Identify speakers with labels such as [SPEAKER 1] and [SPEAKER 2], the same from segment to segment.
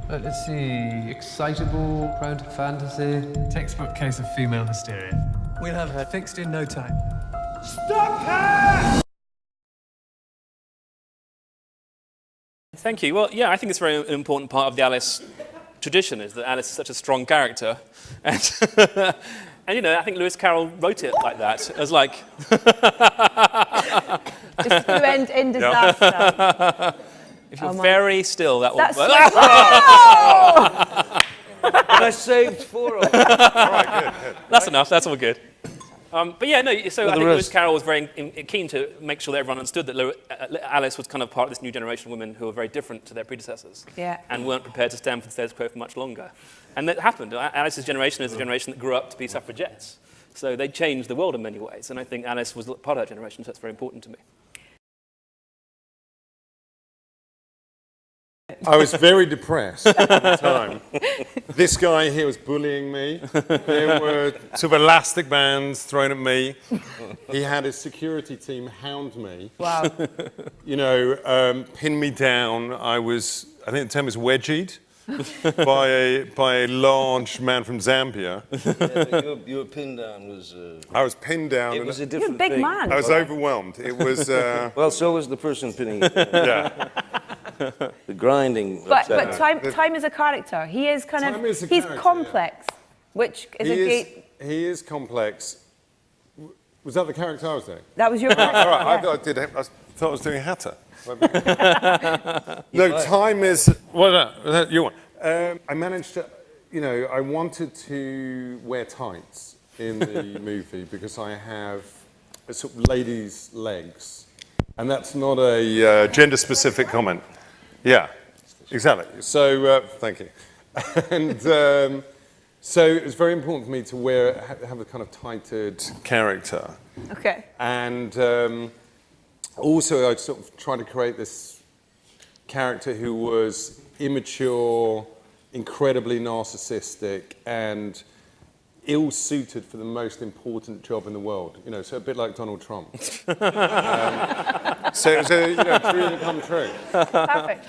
[SPEAKER 1] Let's see, excitable, prone to fantasy.
[SPEAKER 2] Textbook case of female hysteria.
[SPEAKER 3] We'll have her fixed in no time.
[SPEAKER 1] Stop her!
[SPEAKER 4] Thank you. Well, yeah, I think it's a very important part of the Alice tradition is that Alice is such a strong character. And, and you know, I think Lewis Carroll wrote it like that. As like...
[SPEAKER 5] It's to end in disaster.
[SPEAKER 4] If you're very still, that will...
[SPEAKER 5] That's so
[SPEAKER 6] But I saved 4 of them.
[SPEAKER 7] All right, good.
[SPEAKER 4] That's enough, that's all good. But yeah, no, so I think Lewis Carroll was very keen to make sure that everyone understood that Alice was kind of part of this new generation of women who were very different to their predecessors.
[SPEAKER 5] Yeah.
[SPEAKER 4] And weren't prepared to stand for the status quo for much longer. And that happened. Alice's generation is a generation that grew up to be suffragettes. So they changed the world in many ways. And I think Alice was part of that generation, so that's very important to me.
[SPEAKER 7] I was very depressed at the time. This guy here was bullying me. There were sort of elastic bands thrown at me. He had his security team hound me.
[SPEAKER 5] Wow.
[SPEAKER 7] You know, pin me down. I think the term is wedgied by a large man from Zambia.
[SPEAKER 6] Yeah, your pin down was...
[SPEAKER 7] I was pinned down.
[SPEAKER 6] It was a
[SPEAKER 5] You're a
[SPEAKER 6] different
[SPEAKER 5] big
[SPEAKER 6] thing.
[SPEAKER 5] man.
[SPEAKER 7] I was overwhelmed. It was...
[SPEAKER 6] Well, so was the person pinning you.
[SPEAKER 7] yeah.
[SPEAKER 6] The grinding.
[SPEAKER 5] But time is a character. He is kind
[SPEAKER 7] Time
[SPEAKER 5] of...
[SPEAKER 7] is a
[SPEAKER 5] He's
[SPEAKER 7] character,
[SPEAKER 5] complex, which is a great...
[SPEAKER 7] He is complex. Was that the character I was doing?
[SPEAKER 5] That was your character.
[SPEAKER 7] All right,
[SPEAKER 5] yeah.
[SPEAKER 7] I thought I was doing Hatter. No, time is... What you want? I managed to... You know, I wanted to wear tights in the movie because I have a sort of lady's legs. And that's not a gender-specific comment. Yeah, exactly. So, thank you. And so it was very important for me to have a kind of tighted character.
[SPEAKER 5] Okay.
[SPEAKER 7] And also I sort of tried to create this character who was immature, incredibly narcissistic, and ill-suited for the most important job in the world. You know, so a bit like Donald Trump. So it was a dream come true.
[SPEAKER 5] Perfect.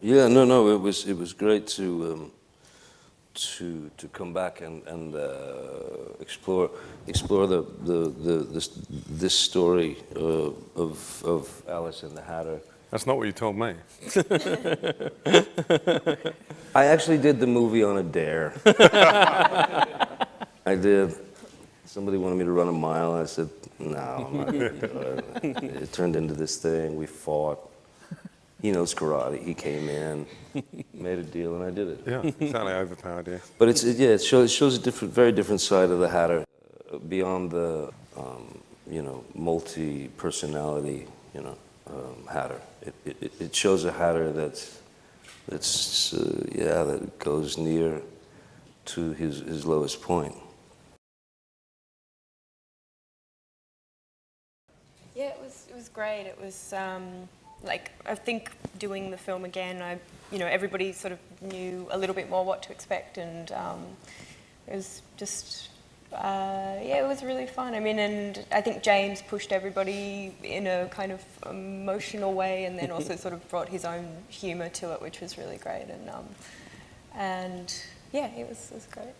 [SPEAKER 6] Yeah, no, it was great to come back and explore this story of Alice and the Hatter.
[SPEAKER 7] That's not what you told me.
[SPEAKER 6] I actually did the movie on a dare. I did. Somebody wanted me to run a mile, and I said, no, I'm not going to do it. It turned into this thing. We fought. He knows karate. He came in, made a deal, and I did it.
[SPEAKER 7] Yeah, certainly overpowered you.
[SPEAKER 6] But it shows a very different side of the Hatter, beyond the multi-personality Hatter. It shows a Hatter that goes near to his lowest point.
[SPEAKER 8] Yeah, it was great. It was I think doing the film again, everybody sort of knew a little bit more what to expect, and it was just it was really fun. I mean, and I think James pushed everybody in a kind of emotional way, and then also sort of brought his own humour to it, which was really great. And yeah, it was great.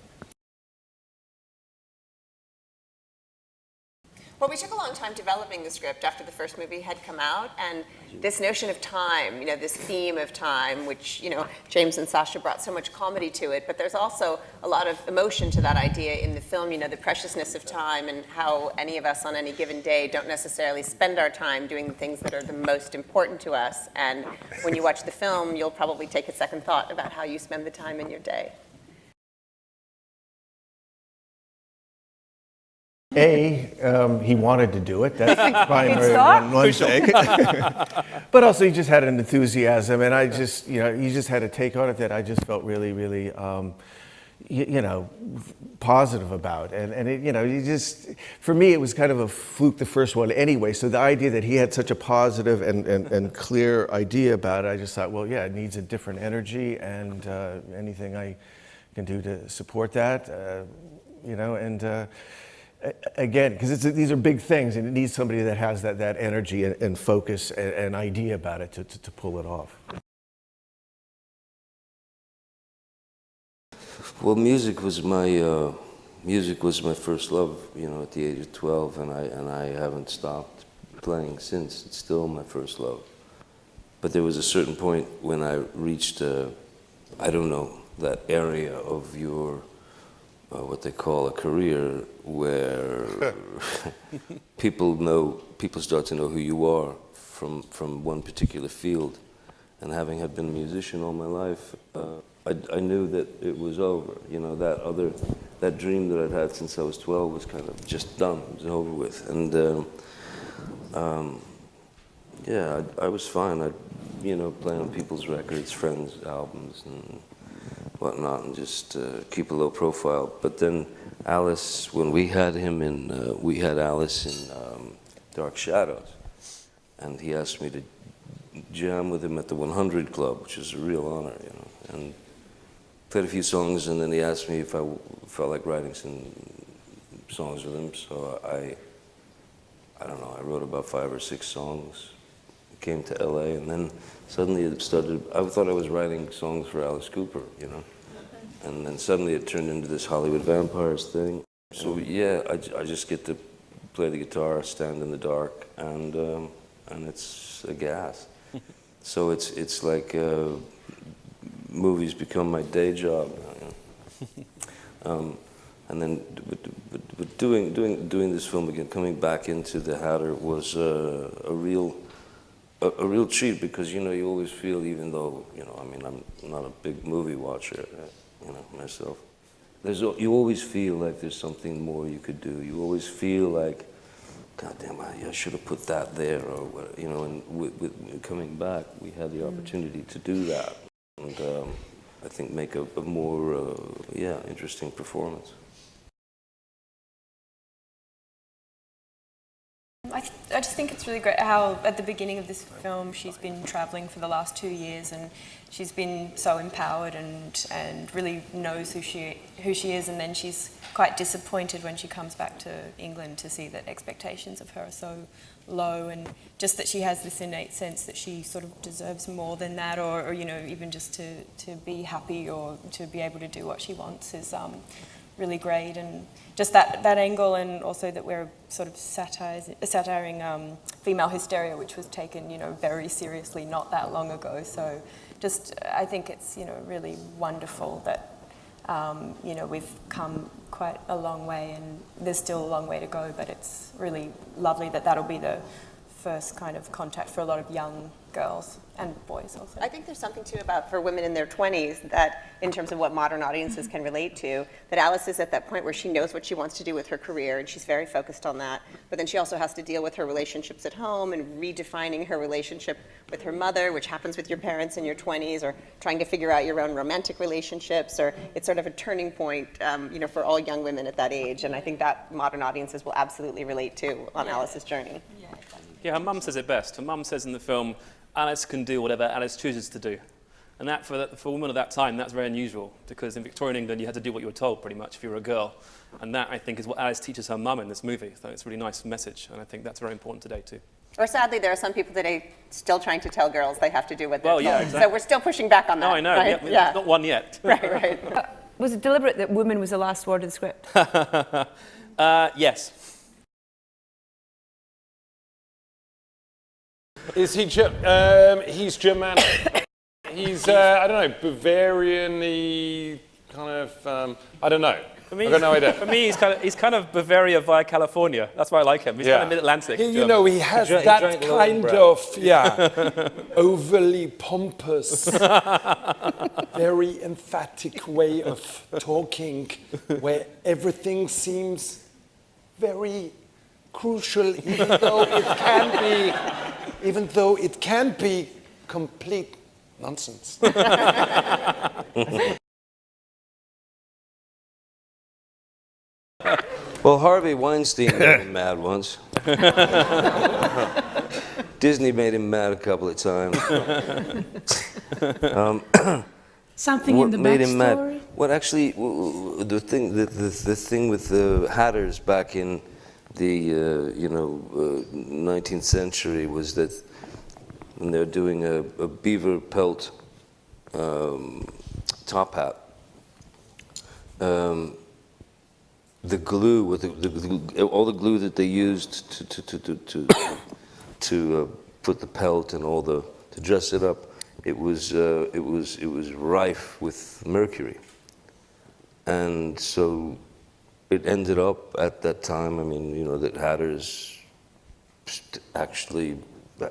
[SPEAKER 9] Well, we took a long time developing the script after the first movie had come out, and this notion of time, this theme of time, which, James and Sacha brought so much comedy to it, but there's also a lot of emotion to that idea in the film, the preciousness of time and how any of us on any given day don't necessarily spend our time doing the things that are the most important to us. And when you watch the film, you'll probably take a second thought about how you spend the time in your day.
[SPEAKER 10] He wanted to do it. That's primary one thing. But also, he just had an enthusiasm, and I just, he just had a take on it that I just felt really, really, positive about. And it, for me, it was kind of a fluke, the first one anyway. So the idea that he had such a positive and clear idea about it, I just thought, well, yeah, it needs a different energy, and anything I can do to support that, again, because these are big things, and it needs somebody that has that energy and focus and idea about it to pull it off.
[SPEAKER 6] Well, music was my first love, you know, at the age of 12, and I haven't stopped playing since. It's still my first love. But there was a certain point when I reached, I don't know, that area of your, what they call a career, where people start to know who you are from one particular field. And having had been a musician all my life, I knew that it was over. You know, that dream that I'd had since I was 12 was kind of just done. It was over with. And yeah, I was fine. I'd, you know, play on people's records, friends' albums and whatnot, and just keep a low profile. But then Alice, when we had Alice in Dark Shadows, and he asked me to jam with him at the 100 Club, which is a real honor, you know, and played a few songs, and then he asked me if I felt like writing some songs with him. So I don't know, I wrote about 5 or 6 songs, came to LA, and then suddenly it started, I thought I was writing songs for Alice Cooper, you know, and then suddenly it turned into this Hollywood Vampires thing. So yeah, I just get to play the guitar, stand in the dark, and it's a gas. So it's like movies become my day job now, you know? And then but doing this film again, coming back into the Hatter was a real treat, because, you know, you always feel, even though, you know, I mean, I'm not a big movie watcher, you know, myself. You always feel like there's something more you could do. You always feel like, God damn, I should have put that there, or what, you know. And with coming back, we had the opportunity to do that, and I think make a more interesting performance.
[SPEAKER 8] I just think it's really great how at the beginning of this film she's been travelling for the last 2 years, and she's been so empowered and really knows who she is, and then she's quite disappointed when she comes back to England to see that expectations of her are so low, and just that she has this innate sense that she sort of deserves more than that, or you know, even just to be happy or to be able to do what she wants is really great. And just that angle, and also that we're sort of satiring female hysteria, which was taken, you know, very seriously not that long ago. So just, I think it's, you know, really wonderful that, you know, we've come quite a long way, and there's still a long way to go, but it's really lovely that that'll be the first kind of contact for a lot of young girls and boys also.
[SPEAKER 9] I think there's something too about, for women in their 20s, that in terms of what modern audiences can relate to, that Alice is at that point where she knows what she wants to do with her career, and she's very focused on that, but then she also has to deal with her relationships at home and redefining her relationship with her mother, which happens with your parents in your 20s, or trying to figure out your own romantic relationships, or it's sort of a turning point, you know, for all young women at that age, and I think that modern audiences will absolutely relate to on Alice's journey.
[SPEAKER 4] Yeah, her mum says it best. Her mum says in the film, Alice can do whatever Alice chooses to do. And that, for a woman of that time, that's very unusual, because in Victorian England, you had to do what you were told, pretty much, if you were a girl. And that, I think, is what Alice teaches her mum in this movie. So it's a really nice message, and I think that's very important today, too.
[SPEAKER 9] Or sadly, there are some people today still trying to tell girls they have to do what they're told.
[SPEAKER 4] Yeah, exactly.
[SPEAKER 9] So we're still pushing back on that.
[SPEAKER 4] No, I know.
[SPEAKER 9] Right?
[SPEAKER 4] Yeah. Not one yet.
[SPEAKER 9] Right.
[SPEAKER 5] Was it deliberate that woman was the last word of the script?
[SPEAKER 4] Yes.
[SPEAKER 7] Is he? He's Germanic. He's I don't know, Bavarian-y kind of. I don't know.
[SPEAKER 4] For me,
[SPEAKER 7] I've got no idea.
[SPEAKER 4] For me, he's kind of Bavaria via California. That's why I like him. He's kind of mid-Atlantic.
[SPEAKER 7] You know, he has that kind of overly pompous, very emphatic way of talking, where everything seems very crucial, even though it can be complete nonsense.
[SPEAKER 6] Well, Harvey Weinstein made him mad once. Disney made him mad a couple of times.
[SPEAKER 11] Something
[SPEAKER 6] what
[SPEAKER 11] in the
[SPEAKER 6] made him mad?
[SPEAKER 11] backstory?
[SPEAKER 6] What actually, the thing with the Hatters back in the 19th century was that when they're doing a beaver pelt top hat, the glue, all the glue that they used to put the pelt and to dress it up, it was rife with mercury, and so it ended up at that time. I mean, that Hatters actually,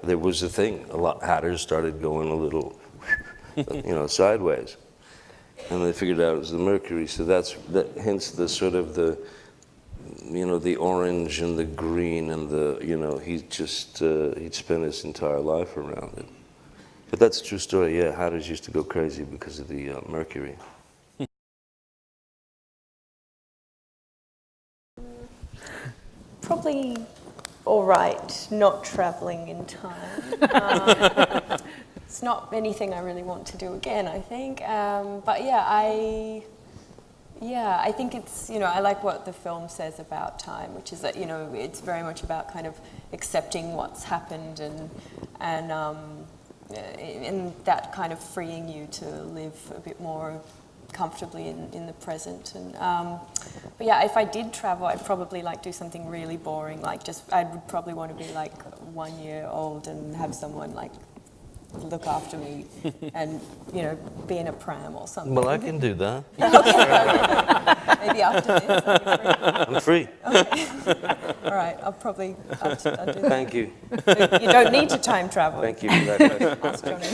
[SPEAKER 6] there was a thing. A lot Hatters started going a little, sideways, and they figured out it was the mercury. So hence the sort of the orange and the green and he'd spent his entire life around it. But that's a true story. Yeah, Hatters used to go crazy because of the mercury.
[SPEAKER 8] Probably all right, not traveling in time. It's not anything I really want to do again, I think. But yeah, I think it's, I like what the film says about time, which is that, it's very much about kind of accepting what's happened and that kind of freeing you to live a bit more comfortably in the present. And but yeah, if I did travel, I'd probably do something really boring, I would probably want to be 1 year old and have someone look after me and be in a pram or something.
[SPEAKER 6] Well, I can do that.
[SPEAKER 8] Maybe after this
[SPEAKER 6] I'm free.
[SPEAKER 8] Okay. All right, I'll do that.
[SPEAKER 6] Thank you.
[SPEAKER 8] You don't need to time travel.
[SPEAKER 6] Thank you for that question.
[SPEAKER 8] Ask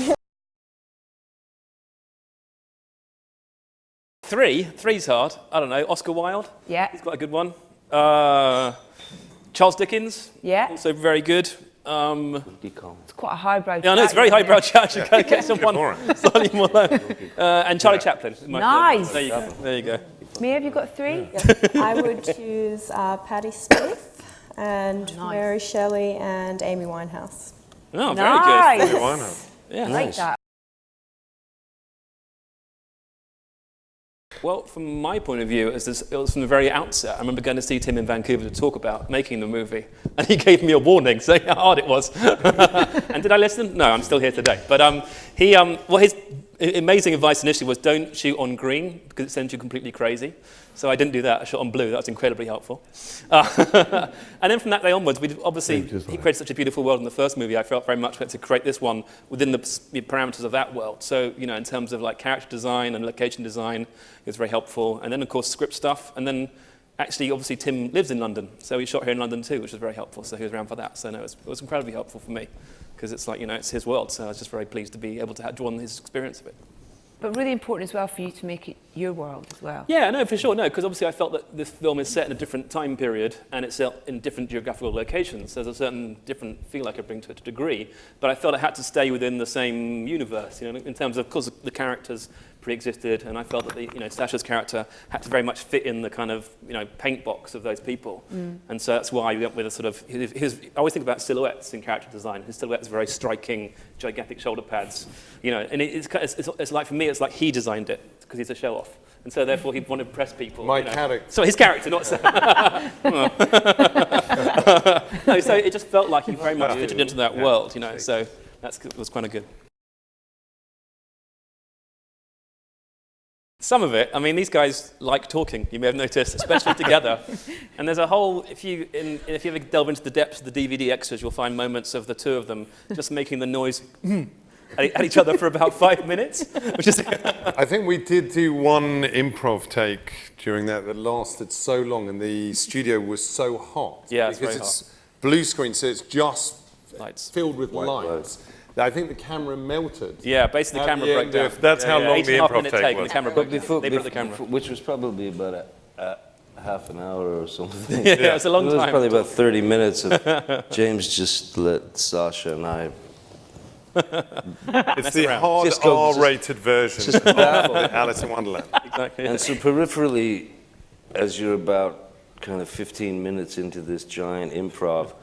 [SPEAKER 8] Johnny.
[SPEAKER 4] Three's hard. I don't know. Oscar Wilde.
[SPEAKER 5] Yeah.
[SPEAKER 4] He's got a good one. Charles Dickens.
[SPEAKER 5] Yeah.
[SPEAKER 4] Also very good.
[SPEAKER 5] It's quite a highbrow.
[SPEAKER 4] Yeah, I know, it's a very highbrow chat. You can't get someone slightly more low. And Charlie Chaplin.
[SPEAKER 5] Nice.
[SPEAKER 4] There you go. There you go.
[SPEAKER 5] Mia, have you got three?
[SPEAKER 8] I would choose Patti Smith and Mary Shelley and Amy Winehouse.
[SPEAKER 4] Oh, very
[SPEAKER 5] nice.
[SPEAKER 4] good.
[SPEAKER 7] Amy Winehouse.
[SPEAKER 4] Yeah,
[SPEAKER 5] I like that.
[SPEAKER 4] Well, from my point of view, it was from the very outset. I remember going to see Tim in Vancouver to talk about making the movie, and he gave me a warning saying how hard it was. And did I listen? No, I'm still here today. But his amazing advice initially was don't shoot on green because it sends you completely crazy. So I didn't do that. I shot on blue. That was incredibly helpful. And then from that day onwards, he created such a beautiful world in the first movie. I felt very much we had to create this one within the parameters of that world. So, in terms of character design and location design, it was very helpful. And then, of course, script stuff. And then, actually, obviously, Tim lives in London. So he shot here in London too, which was very helpful. So he was around for that. So no, it was incredibly helpful for me because it's it's his world. So I was just very pleased to be able to draw on his experience of it.
[SPEAKER 5] But really important as well for you to make it your world as well.
[SPEAKER 4] Yeah, no, for sure, no, because obviously I felt that this film is set in a different time period and it's set in different geographical locations. There's a certain different feel I could bring to it to a degree, but I felt it had to stay within the same universe, in terms of course, the characters pre-existed, and I felt that Sacha's character had to very much fit in the kind of paint box of those people, and so that's why we went with a sort of I always think about silhouettes in character design. His silhouette is very striking, gigantic shoulder pads, and it's like for me it's like he designed it because he's a show-off, and so therefore he'd want to impress people.
[SPEAKER 7] My character.
[SPEAKER 4] So his character, not Sam. No, so it just felt like he very much fitted into that world, So that was quite good. Some of it, I mean, these guys like talking, you may have noticed, especially together. And there's a whole, if you ever delve into the depths of the DVD extras, you'll find moments of the two of them just making the noise at each other for about 5 minutes, which is...
[SPEAKER 7] I think we did do one improv take during that lasted so long, and the studio was so hot.
[SPEAKER 4] Yeah, it's
[SPEAKER 7] because
[SPEAKER 4] very
[SPEAKER 7] it's blue screen, so it's just
[SPEAKER 4] lights.
[SPEAKER 7] Filled with lights. I think the camera melted.
[SPEAKER 4] Yeah, basically the camera broke down.
[SPEAKER 7] That's how long the improv take was.
[SPEAKER 4] The camera broke down. They broke the camera.
[SPEAKER 6] Which was probably about half an hour or something.
[SPEAKER 4] Yeah, it was a long time.
[SPEAKER 6] It was probably about 30 minutes of James just let Sacha and I...
[SPEAKER 7] It's the hard R-rated version of Alice in Wonderland.
[SPEAKER 4] Exactly.
[SPEAKER 6] And so peripherally, as you're about kind of 15 minutes into this giant improv,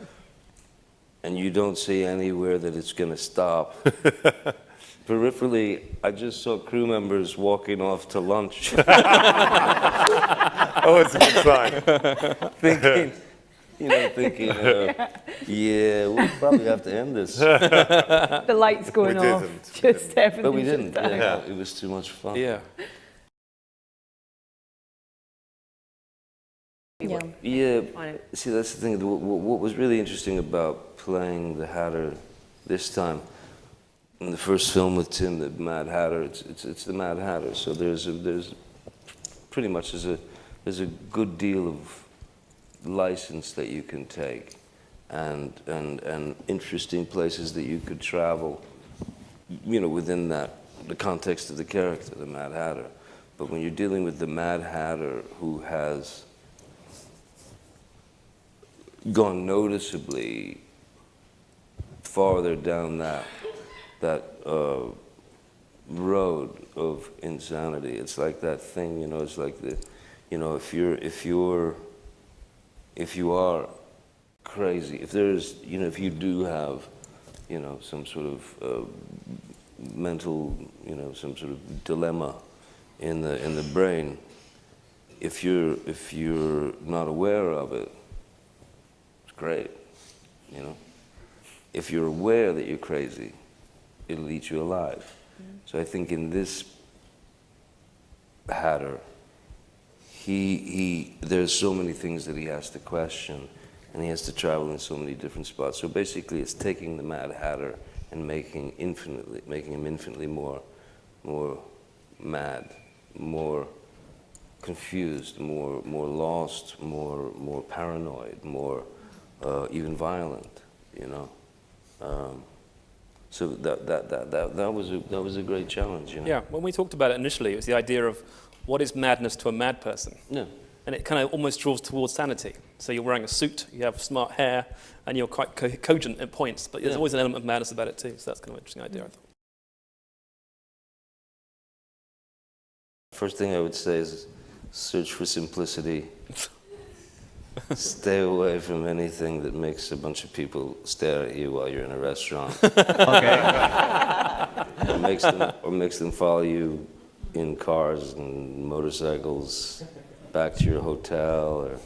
[SPEAKER 6] and you don't see anywhere that it's going to stop, Peripherally, I just saw crew members walking off to lunch.
[SPEAKER 7] Oh, it's a good sign.
[SPEAKER 6] thinking, yeah, we'll probably have to end this.
[SPEAKER 5] The lights going
[SPEAKER 7] We
[SPEAKER 5] off.
[SPEAKER 7] didn't.
[SPEAKER 5] Just everything.
[SPEAKER 6] But we didn't.
[SPEAKER 5] shut down.
[SPEAKER 6] Yeah, it was too much fun.
[SPEAKER 4] Yeah.
[SPEAKER 5] Yeah.
[SPEAKER 6] Yeah,
[SPEAKER 5] Fine.
[SPEAKER 6] see, that's the thing. What was really interesting about playing the Hatter this time, in the first film with Tim, the Mad Hatter, it's the Mad Hatter. So there's pretty much there's a good deal of license that you can take, and interesting places that you could travel, within the context of the character, the Mad Hatter. But when you're dealing with the Mad Hatter, who has gone noticeably farther down that road of insanity, it's like that thing, it's like if you are crazy, if you do have, some sort of mental, some sort of dilemma in the brain, if you're not aware of it, it's great, If you're aware that you're crazy, it'll eat you alive. So I think in this Hatter, there's so many things that he has to question, and he has to travel in so many different spots. So basically, it's taking the Mad Hatter and making him infinitely more mad, more confused, more lost, more paranoid, more even violent. So that was a great challenge.
[SPEAKER 4] Yeah, when we talked about it initially, it was the idea of what is madness to a mad person?
[SPEAKER 6] Yeah.
[SPEAKER 4] And it kind of almost draws towards sanity. So you're wearing a suit, you have smart hair, and you're quite cogent at points, but there's always an element of madness about it too, so that's kind of an interesting idea, I thought.
[SPEAKER 6] First thing I would say is search for simplicity. Stay away from anything that makes a bunch of people stare at you while you're in a restaurant.
[SPEAKER 10] Okay.
[SPEAKER 6] or makes them follow you in cars and motorcycles back to your hotel, or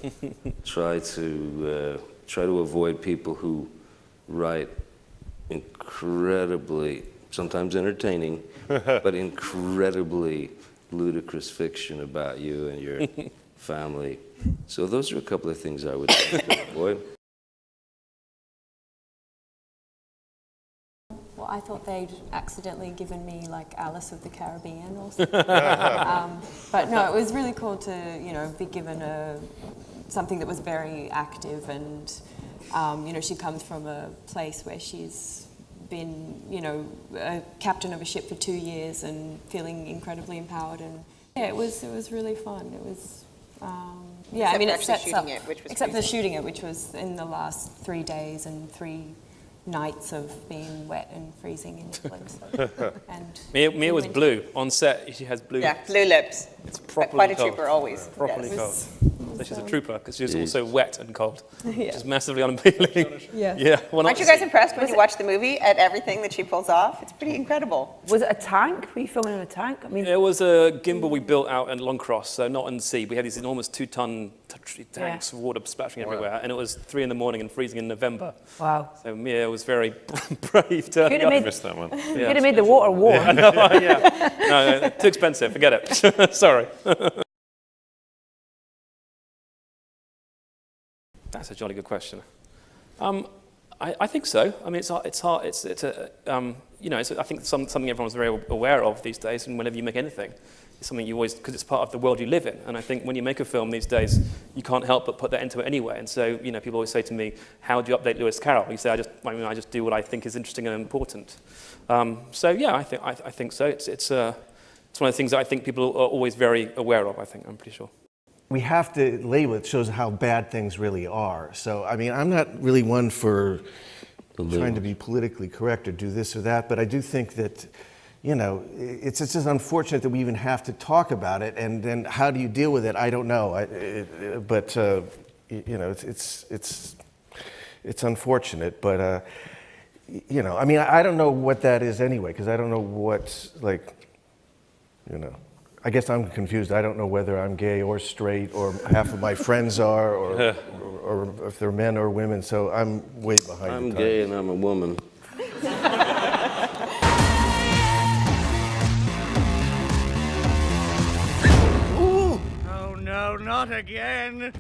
[SPEAKER 6] try to avoid people who write incredibly, sometimes entertaining, but incredibly ludicrous fiction about you and your family. So those are a couple of things I would try to avoid.
[SPEAKER 11] Well, I thought they'd accidentally given me like Alice of the Caribbean or something. But no, it was really cool to, be given something that was very active, and, she comes from a place where she's been, a captain of a ship for 2 years and feeling incredibly empowered, and yeah, it was really fun. It was, yeah,
[SPEAKER 9] Except
[SPEAKER 11] it
[SPEAKER 9] actually
[SPEAKER 11] sets
[SPEAKER 9] shooting
[SPEAKER 11] up,
[SPEAKER 9] it, which was
[SPEAKER 11] except for
[SPEAKER 9] crazy.
[SPEAKER 11] shooting it, which was in the last 3 days and 3 nights of being wet and freezing in Italy. And
[SPEAKER 4] Mia was blue. On set, she has blue.
[SPEAKER 9] Yeah, blue lips.
[SPEAKER 4] It's
[SPEAKER 9] Like
[SPEAKER 4] properly
[SPEAKER 9] quite a
[SPEAKER 4] cold.
[SPEAKER 9] trooper always.
[SPEAKER 4] Properly
[SPEAKER 9] Yes.
[SPEAKER 4] cold. So she's a trooper, because she's also wet and cold, which
[SPEAKER 11] Yeah.
[SPEAKER 4] is massively unappealing.
[SPEAKER 5] Yeah.
[SPEAKER 4] Yeah. Well,
[SPEAKER 9] Aren't you guys impressed when you watch the movie at everything that she pulls off? It's pretty incredible.
[SPEAKER 5] Was it a tank? Were you filming in a tank? I mean,
[SPEAKER 4] It was a gimbal we built out at Longcross, so not in the sea. We had these enormous 2-ton tanks of water splashing everywhere, and it was 3 in the morning and freezing in November.
[SPEAKER 5] wow.
[SPEAKER 4] So Mia was very brave to.
[SPEAKER 5] Could have made,
[SPEAKER 7] Missed that one.
[SPEAKER 5] could have made the water warm.
[SPEAKER 4] No, too expensive. Forget it. Sorry. That's a jolly good question. I think so. I mean, it's hard. It's I think something everyone's very aware of these days. And whenever you make anything, it's something you always, because it's part of the world you live in. And I think when you make a film these days, you can't help but put that into it anyway. And so, people always say to me, "How do you update Lewis Carroll?" You say, I just do what I think is interesting and important. So yeah, I think so. It's one of the things that I think people are always very aware of. I'm pretty sure.
[SPEAKER 10] We have to label it, shows how bad things really are. So, I mean, I'm not really one for trying to be politically correct or do this or that, but I do think that, it's just unfortunate that we even have to talk about it, and then how do you deal with it? I don't know. It's unfortunate, but you know, I mean, I don't know what that is anyway, because I don't know what's, like, you know, I guess I'm confused. I don't know whether I'm gay or straight, or half of my friends are, or if they're men or women, so I'm way behind
[SPEAKER 6] I'm
[SPEAKER 10] the times.
[SPEAKER 6] gay and I'm a woman.
[SPEAKER 12] Oh no, not again!